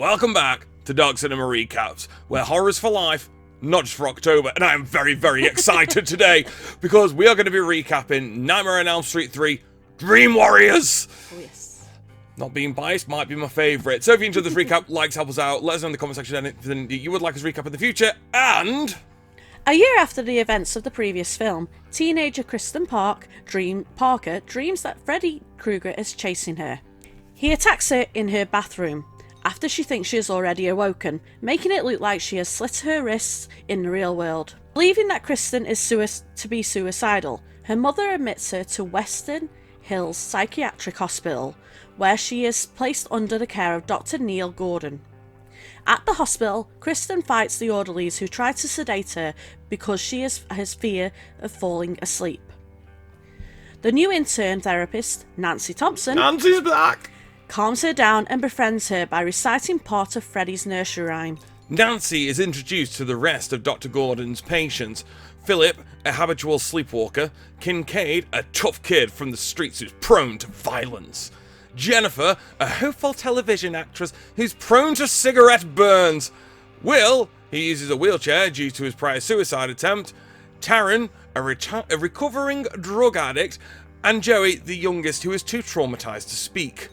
Welcome back to Dark Cinema Recaps, where horror's for life, not just for October, and I am very, very excited today, because we are going to be recapping Nightmare on Elm Street 3, Dream Warriors! Oh, yes. Not being biased, might be my favourite. So if you enjoyed this recap, like, help us out, let us know in the comment section anything you would like us to recap in the future, and... A year after the events of the previous film, teenager Kristen Parker dreams that Freddy Krueger is chasing her. He attacks her in her bathroom after she thinks she has already awoken, making it look like she has slit her wrists in the real world. Believing that Kristen is to be suicidal, her mother admits her to Western Hills Psychiatric Hospital, where she is placed under the care of Dr. Neil Gordon. At the hospital, Kristen fights the orderlies who try to sedate her because she has fear of falling asleep. The new intern therapist, Nancy Thompson, Nancy's back! calms her down and befriends her by reciting part of Freddy's nursery rhyme. Nancy is introduced to the rest of Dr. Gordon's patients. Philip, a habitual sleepwalker. Kincaid, a tough kid from the streets who's prone to violence. Jennifer, a hopeful television actress who's prone to cigarette burns. Will, he uses a wheelchair due to his prior suicide attempt. Taryn, a recovering drug addict. And Joey, the youngest, who is too traumatized to speak.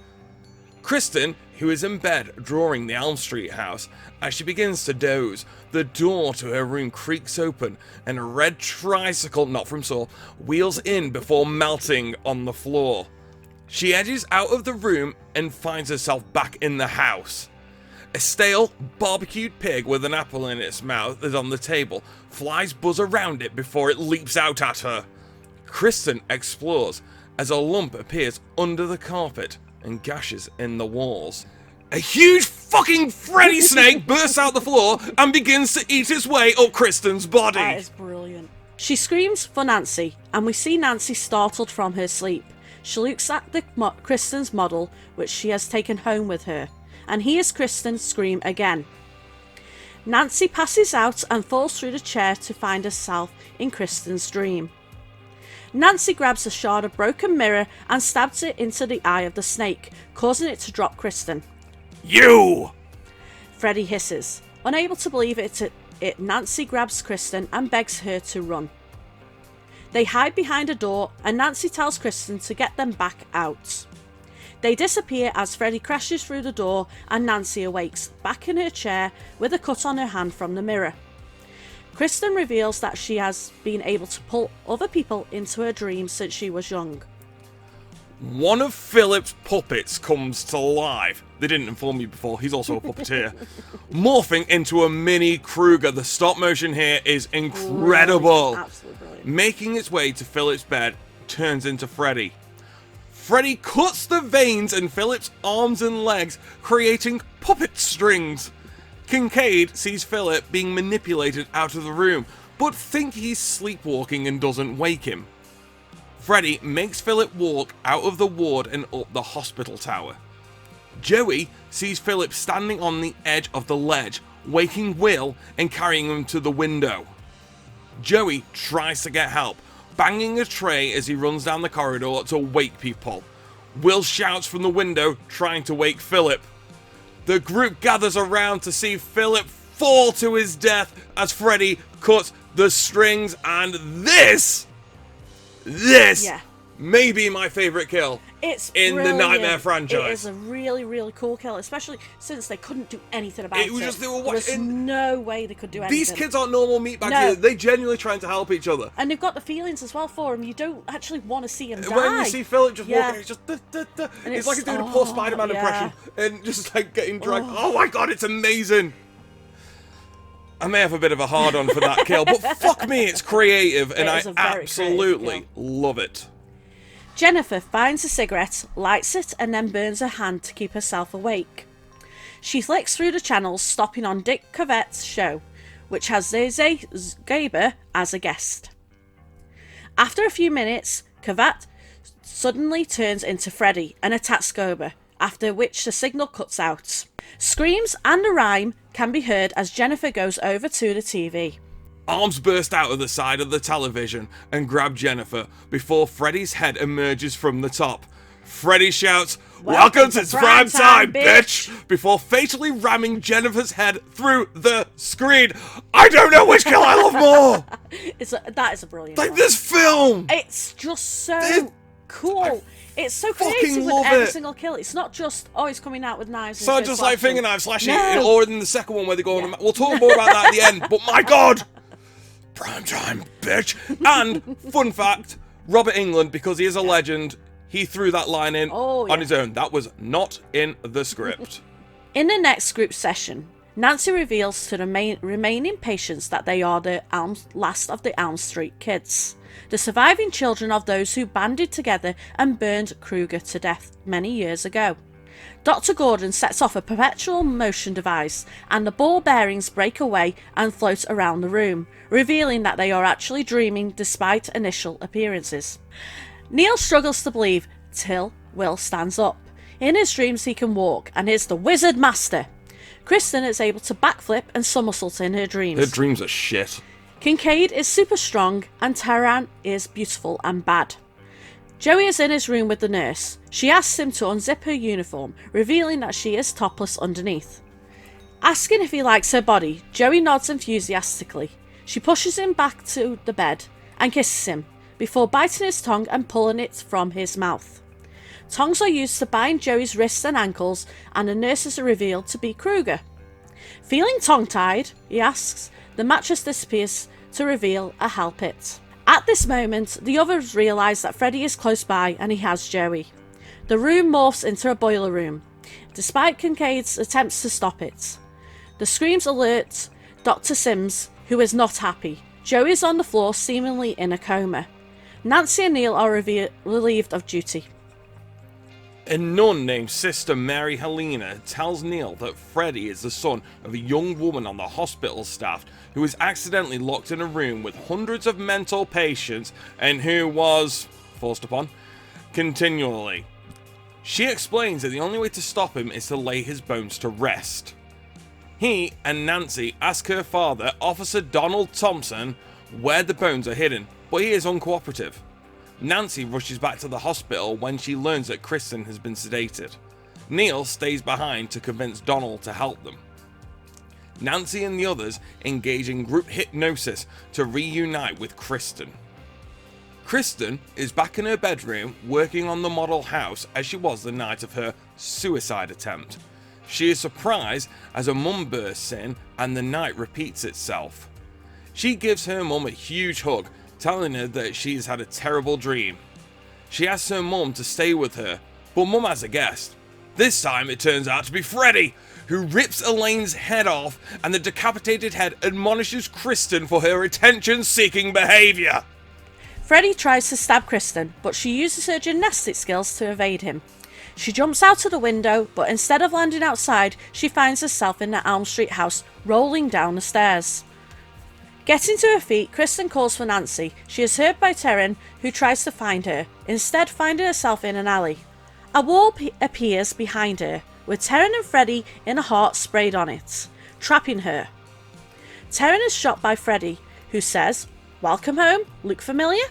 Kristen, who is in bed drawing the Elm Street house. As she begins to doze, the door to her room creaks open and a red tricycle, not from Saw, wheels in before melting on the floor. She edges out of the room and finds herself back in the house. A stale, barbecued pig with an apple in its mouth is on the table. Flies buzz around it before it leaps out at her. Kristen explores as a lump appears under the carpet and gashes in the walls. A huge fucking Freddy snake bursts out the floor and begins to eat its way up Kristen's body. That is brilliant. She screams for Nancy, and we see Nancy startled from her sleep. She looks at Kristen's model, which she has taken home with her, and hears Kristen scream again. Nancy passes out and falls through the chair to find herself in Kristen's dream. Nancy grabs a shard of broken mirror and stabs it into the eye of the snake, causing it to drop Kristen. You! Freddy hisses. Unable to believe it, Nancy grabs Kristen and begs her to run. They hide behind a door and Nancy tells Kristen to get them back out. They disappear as Freddy crashes through the door and Nancy awakes, back in her chair with a cut on her hand from the mirror. Kristen reveals that she has been able to pull other people into her dreams since she was young. One of Philip's puppets comes to life. They didn't inform you before, he's also a puppeteer. Morphing into a mini Krueger. The stop motion here is incredible. Absolutely brilliant. Making its way to Philip's bed, turns into Freddy. Freddy cuts the veins in Philip's arms and legs, creating puppet strings. Kincaid sees Philip being manipulated out of the room, but thinks he's sleepwalking and doesn't wake him. Freddy makes Philip walk out of the ward and up the hospital tower. Joey sees Philip standing on the edge of the ledge, waking Will and carrying him to the window. Joey tries to get help, banging a tray as he runs down the corridor to wake people. Will shouts from the window, trying to wake Philip. The group gathers around to see Philip fall to his death as Freddy cuts the strings, and this may be my favourite kill in the Nightmare franchise. It is a really, really cool kill, especially since they couldn't do anything about it. It was just, There's no way they could do anything. These kids aren't normal meatbags either. They're genuinely trying to help each other. And they've got the feelings as well for him. You don't actually want to see him die. When you see Philip just walking, it's just... It's like he's doing a poor Spider-Man impression. And just like getting dragged. Oh my god, it's amazing. I may have a bit of a hard-on for that kill, but fuck me, it's creative, and I absolutely love it. Jennifer finds a cigarette, lights it, and then burns her hand to keep herself awake. She flicks through the channels, stopping on Dick Cavet's show, which has Zazie Gaber as a guest. After a few minutes, Cavet suddenly turns into Freddy and attacks Gober, after which the signal cuts out. Screams and a rhyme can be heard as Jennifer goes over to the TV. Arms burst out of the side of the television and grab Jennifer before Freddy's head emerges from the top. Freddy shouts, "Welcome to prime time, bitch!" before fatally ramming Jennifer's head through the screen. I don't know which kill I love more! That is a brilliant Like, one. this film! It's just so cool. It's so creative with love every it. single kill. It's not just, oh, he's coming out with knives. It's not and just slashing. like fingerknives slashing, No. or in the second one where they go on. We'll talk more about that at the end, but my god! Prime time, bitch! And, fun fact, Robert Englund, because he is a legend, he threw that line in on his own. That was not in the script. In the next group session, Nancy reveals to the remaining patients that they are the last of the Elm Street kids, the surviving children of those who banded together and burned Krueger to death many years ago. Dr. Gordon sets off a perpetual motion device, and the ball bearings break away and float around the room, revealing that they are actually dreaming despite initial appearances. Neil struggles to believe till Will stands up. In his dreams he can walk and is the wizard master. Kristen is able to backflip and somersault in her dreams. Her dreams are shit. Kincaid is super strong and Taran is beautiful and bad. Joey is in his room with the nurse. She asks him to unzip her uniform, revealing that she is topless underneath. Asking if he likes her body, Joey nods enthusiastically. She pushes him back to the bed and kisses him, before biting his tongue and pulling it from his mouth. Tongs are used to bind Joey's wrists and ankles, and the nurses are revealed to be Krueger. Feeling tongue-tied, he asks, the mattress disappears to reveal a hell pit. At this moment, the others realise that Freddy is close by and he has Joey. The room morphs into a boiler room, despite Kincaid's attempts to stop it. The screams alert Dr. Sims, who is not happy. Joey is on the floor, seemingly in a coma. Nancy and Neil are relieved of duty. A nun named Sister Mary Helena tells Neil that Freddy is the son of a young woman on the hospital staff who was accidentally locked in a room with hundreds of mental patients and who was forced upon continually. She explains that the only way to stop him is to lay his bones to rest. He and Nancy ask her father, Officer Donald Thompson, where the bones are hidden, but he is uncooperative. Nancy rushes back to the hospital when she learns that Kristen has been sedated. Neil stays behind to convince Donald to help them. Nancy and the others engage in group hypnosis to reunite with Kristen. Kristen is back in her bedroom working on the model house as she was the night of her suicide attempt. She is surprised as her mum bursts in and the night repeats itself. She gives her mum a huge hug, telling her that she's had a terrible dream. She asks her mum to stay with her, but mum has a guest. This time it turns out to be Freddy, who rips Elaine's head off, and the decapitated head admonishes Kristen for her attention-seeking behaviour. Freddy tries to stab Kristen, but she uses her gymnastic skills to evade him. She jumps out of the window, but instead of landing outside, she finds herself in the Elm Street house, rolling down the stairs. Getting to her feet, Kristen calls for Nancy. She is heard by Terran, who tries to find her, instead finding herself in an alley. A wall appears behind her, with Terran and Freddy in a heart sprayed on it, trapping her. Terran is shot by Freddy, who says, "Welcome home, look familiar?"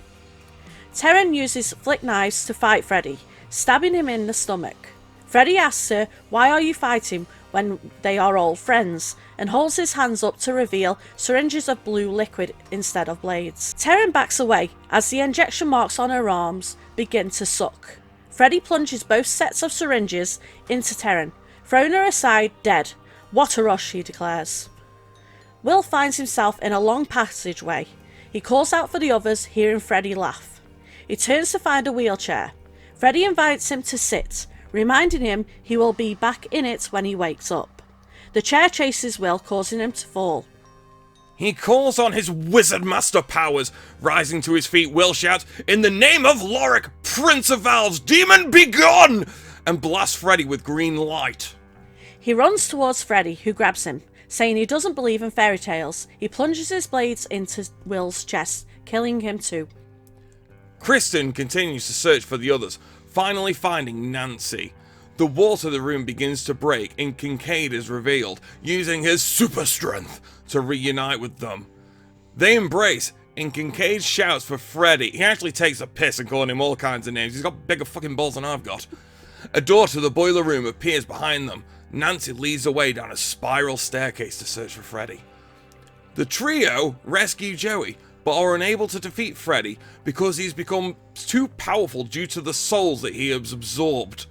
Terran uses flick knives to fight Freddy, stabbing him in the stomach. Freddy asks her, "Why are you fighting when they are all friends?" and holds his hands up to reveal syringes of blue liquid instead of blades. Terran backs away as the injection marks on her arms begin to suck. Freddy plunges both sets of syringes into Terran, throwing her aside dead. "What a rush," he declares. Will finds himself in a long passageway. He calls out for the others, hearing Freddy laugh. He turns to find a wheelchair. Freddy invites him to sit, reminding him he will be back in it when he wakes up. The chair chases Will, causing him to fall. He calls on his wizard master powers. Rising to his feet, Will shouts, "In the name of Lorik, Prince of Valves, demon be gone!" and blasts Freddy with green light. He runs towards Freddy, who grabs him, saying he doesn't believe in fairy tales. He plunges his blades into Will's chest, killing him too. Kristen continues to search for the others, finally finding Nancy. The wall to the room begins to break and Kincaid is revealed, using his super strength to reunite with them. They embrace, and Kincaid shouts for Freddy. He actually takes a piss and calling him all kinds of names. He's got bigger fucking balls than I've got. A door to the boiler room appears behind them. Nancy leads the way down a spiral staircase to search for Freddy. The trio rescue Joey, but are unable to defeat Freddy because he's become too powerful due to the souls that he has absorbed.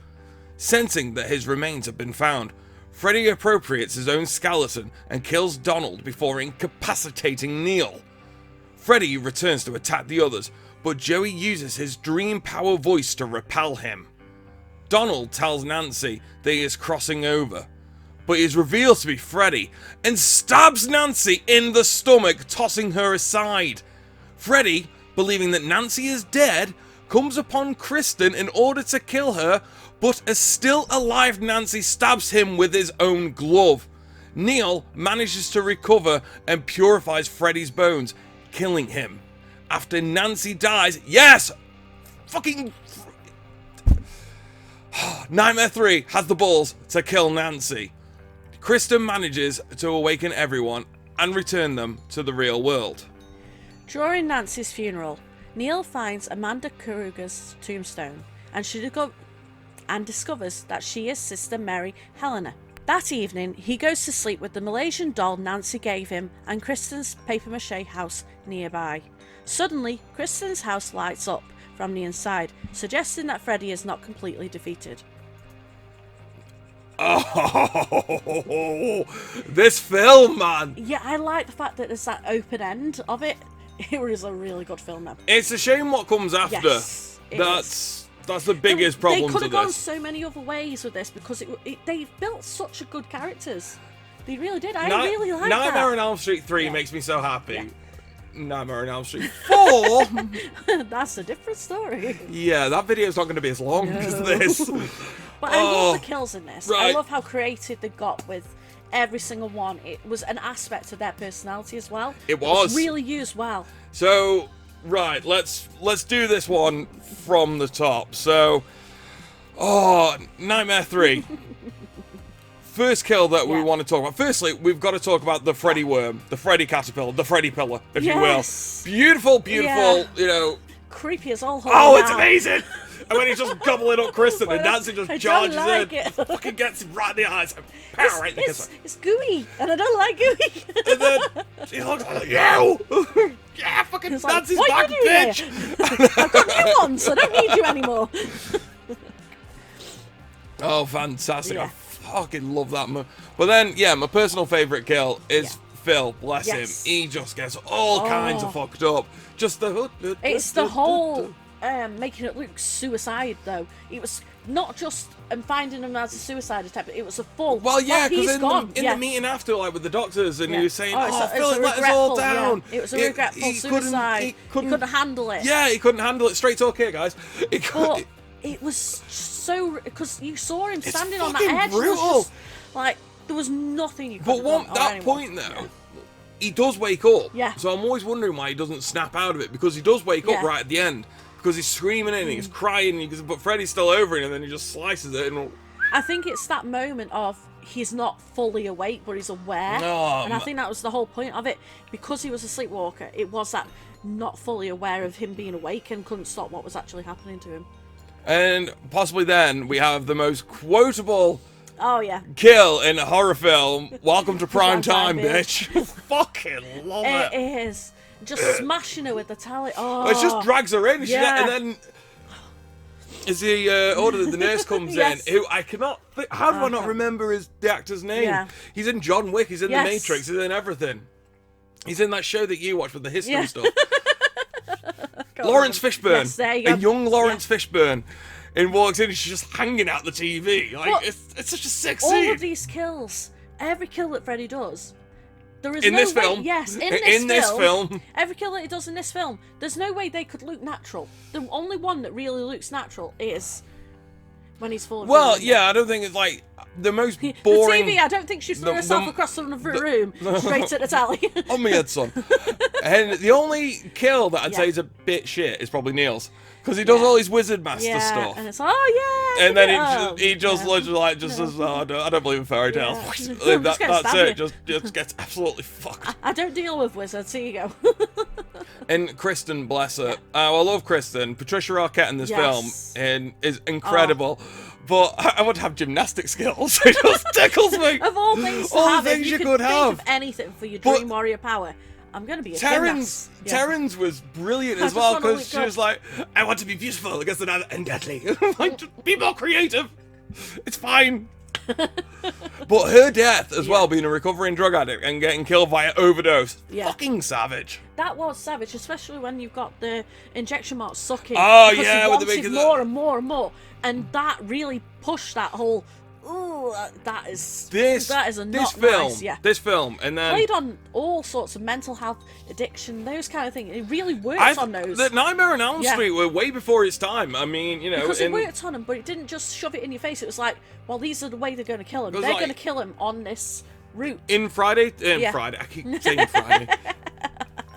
Sensing that his remains have been found, Freddy appropriates his own skeleton and kills Donald before incapacitating Neil. Freddy returns to attack the others, but Joey uses his dream power voice to repel him. Donald tells Nancy that he is crossing over, but is revealed to be Freddy and stabs Nancy in the stomach, tossing her aside. Freddy, believing that Nancy is dead, comes upon Kristen in order to kill her, but a still alive Nancy stabs him with his own glove. Neil manages to recover and purifies Freddy's bones, killing him. After Nancy dies, yes! Fucking... Nightmare 3 has the balls to kill Nancy. Kristen manages to awaken everyone and return them to the real world. During Nancy's funeral, Neil finds Amanda Kruger's tombstone and discovers that she is Sister Mary Helena. That evening, he goes to sleep with the Malaysian doll Nancy gave him and Kristen's papier-mâché house nearby. Suddenly, Kristen's house lights up from the inside, suggesting that Freddy is not completely defeated. Oh, this film, man! Yeah, I like the fact that there's that open end of it. It was a really good film, though. It's a shame what comes after. Yes, That's the biggest problem to this. They could have gone so many other ways with this because they built such a good characters. They really did. I really like that. Nightmare on Elm Street 3 makes me so happy. Yeah. Nightmare on Elm Street 4... That's a different story. Yeah, that video's not going to be as long as this. But I love the kills in this. Right. I love how creative they got with every single one. It was an aspect of their personality as well. It was. Really used well. So, right, let's do this one from the top. So, Nightmare 3. First kill that we want to talk about. Firstly, we've got to talk about the Freddy worm, the Freddy caterpillar, the Freddy pillar, if you will. Beautiful, you know. Creepy as all. Oh, it's amazing! And when he's just gobbling up Kristen and Nancy just charges in, fucking gets him right in the eyes. Pow, right in the kiss. It's gooey, and I don't like gooey. And then he looks like, yo! Yeah, fucking Nancy's back, bitch! I've got new ones, so I don't need you anymore. Oh, fantastic. I fucking love that. But then, my personal favourite kill is Phil, bless him. He just gets all kinds of fucked up. Just the... It's the whole... making it look suicide, though. It was not just finding him as a suicide attempt, it was a full... Well, yeah, because in the meeting after, like, with the doctors, and he was saying, Phil, let us all down. It was a regretful suicide. He couldn't handle it. Yeah, he couldn't handle it. Straight talk here, guys. It was so... Because you saw him standing on that edge. Brutal. It was just, like, there was nothing you could But that point, though... He does wake up. Yeah. So I'm always wondering why he doesn't snap out of it, because he does wake up right at the end. Because he's screaming and he's crying, but Freddy's still over him, and then he just slices it. And I think it's that moment of he's not fully awake, but he's aware. And I think that was the whole point of it. Because he was a sleepwalker, it was that not fully aware of him being awake and couldn't stop what was actually happening to him. And possibly then we have the most quotable kill in a horror film. Welcome to prime time, bitch. Fucking love it. It is. Just smashing her with the tally. Oh, it just drags her in. And then as the nurse comes in, who I cannot think, how do I not remember the actor's name? Yeah. He's in John Wick, he's in The Matrix, he's in everything. He's in that show that you watch with the history stuff. Lawrence Fishburne. Yes, there you go. A young Lawrence Fishburne. And walks in and she's just hanging out the TV. Like, it's such a sick scene. All of these kills, every kill that Freddy does, there is in no this way, film. Yes, in this film. Every kill that he does in this film, there's no way they could look natural. The only one that really looks natural is when he's full of... Well, I don't think it's like the most boring... The TV, I don't think she's thrown herself across the room, straight at the tally. On my head, son. And the only kill that I'd say is a bit shit is probably Neil's. Because he does all his Wizard Master stuff. And it's, and then he just literally like, says, I don't believe in fairy tales. Yeah. That's it. Just gets absolutely fucked. I don't deal with wizards, here you go. And Kristen, bless her. Oh, I love Kristen. Patricia Arquette in this film and is incredible. But I would have gymnastic skills. It just tickles me. Of all things to all have, things if you could could think have. of anything for your dream warrior power, I'm going to be a gymnast. Terrence was brilliant as well, because she was like, I want to be beautiful against another and deadly. Like, just be more creative. It's fine. But her death as well, being a recovering drug addict and getting killed by an overdose, fucking savage. That was savage, especially when you've got the injection marks sucking. Oh because yeah, you with the wanted big more and more and more, and that really pushed that whole. Ooh, that is a not film, nice. Yeah, this film, and then played on all sorts of mental health, addiction, those kind of things. It really worked on those. The Nightmare on Elm Street were way before its time. I mean, you know, because it worked on them, but it didn't just shove it in your face. It was like, well, these are the way they're going to kill him. They're going to kill him on this route. In Friday, Friday. I keep saying Friday.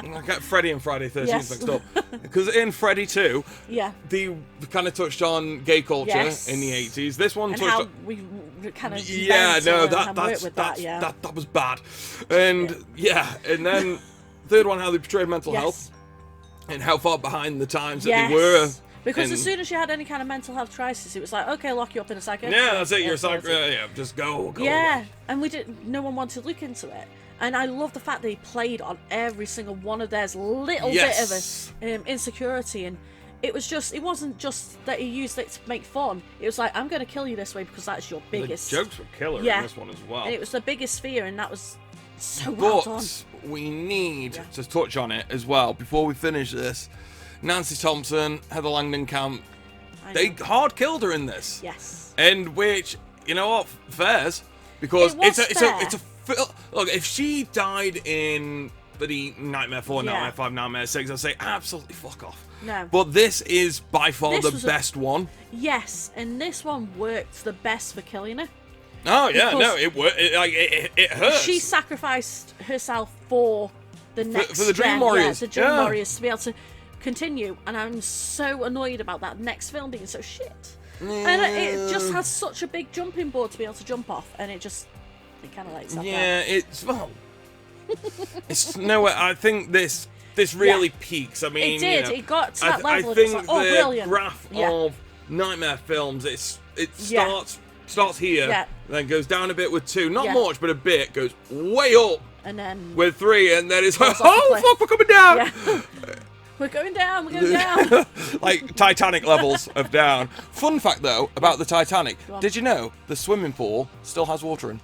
I get Freddy and Friday 13th mixed up. Because in Freddy 2, they kind of touched on gay culture in the 80s. This one touched on... we kind of that was bad. And and then third one, how they portrayed mental health and how far behind the times that they were. Because as soon as you had any kind of mental health crisis, it was like, okay, lock you up in a psychiatric. Yeah, that's it. You're just go. Yeah, and no one wanted to look into it. And I love the fact that he played on every single one of theirs little bit of insecurity, and it wasn't just that he used it to make fun. It was like, I'm going to kill you this way because that's your biggest. The jokes were killer in this one as well. And it was the biggest fear, and that was so well done. But we need to touch on it as well before we finish this. Nancy Thompson, Heather Langenkamp, they hard killed her in this. Yes. And which, you know what, fairs, because it's a look, if she died in the Nightmare 4, Nightmare 5, Nightmare 6, I'd say absolutely fuck off. No. But this is by far the best one. Yes, and this one worked the best for killing her. Oh yeah, no, it worked. It hurts. She sacrificed herself for the next for the Dream Warriors. the Dream Warriors to be able to continue, and I'm so annoyed about that next film being so shit. And it just has such a big jumping board to be able to jump off, and it kind of like it's nowhere. I think this really peaks. I mean, it did. It got to that level. I think like, brilliant. The graph of Nightmare films, it starts here, then goes down a bit with 2, not much, but a bit, goes way up, and then with 3, and then it's like, oh fuck, we're coming down. Yeah. We're going down, like Titanic levels of down. Fun fact though about the Titanic, did you know the swimming pool still has water in?